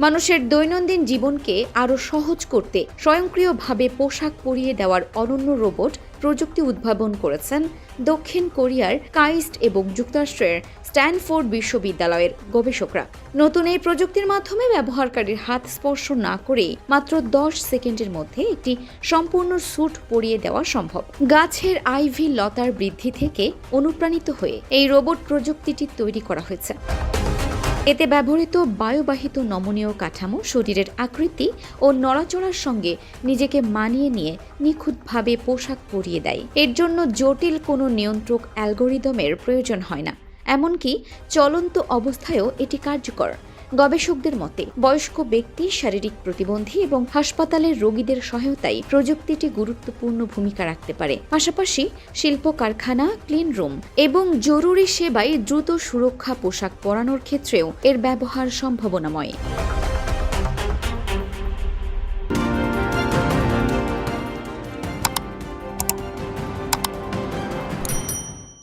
মানুষের দৈনন্দিন জীবনকে আরও সহজ করতে স্বয়ংক্রিয়ভাবে পোশাক পরিয়ে দেওয়ার অনন্য রোবট প্রযুক্তি উদ্ভাবন করেছেন দক্ষিণ কোরিয়ার কাইস্ট এবং যুক্তরাষ্ট্রের স্ট্যানফোর্ড বিশ্ববিদ্যালয়ের গবেষকরা। নতুন এই প্রযুক্তির মাধ্যমে ব্যবহারকারীর হাত স্পর্শ না করেই মাত্র 10 সেকেন্ডের মধ্যে একটি সম্পূর্ণ স্যুট পরিয়ে দেওয়া সম্ভব। গাছের আইভি লতার বৃদ্ধি থেকে অনুপ্রাণিত হয়ে এই রোবট প্রযুক্তিটি তৈরি করা হয়েছে। এতে ব্যবহৃত বায়ুবাহিত নমনীয় কাঠামো শরীরের আকৃতি ও নড়াচড়ার সঙ্গে নিজেকে মানিয়ে নিয়ে নিখুঁতভাবে পোশাক পরিয়ে দেয়। এর জন্য জটিল কোনো নিয়ন্ত্রক অ্যালগোরিদমের প্রয়োজন হয় না, এমনকি চলন্ত অবস্থায়ও এটি কার্যকর। গবেষকদের মতে বয়স্ক ব্যক্তি, শারীরিক প্রতিবন্ধী এবং হাসপাতালের রোগীদের সহায়তায় প্রযুক্তিটি গুরুত্বপূর্ণ ভূমিকা রাখতে পারে। পাশাপাশি শিল্প কারখানা, ক্লিন রুম এবং জরুরি সেবায় দ্রুত সুরক্ষা পোশাক পরানোর ক্ষেত্রেও এর ব্যবহার সম্ভাবনাময়।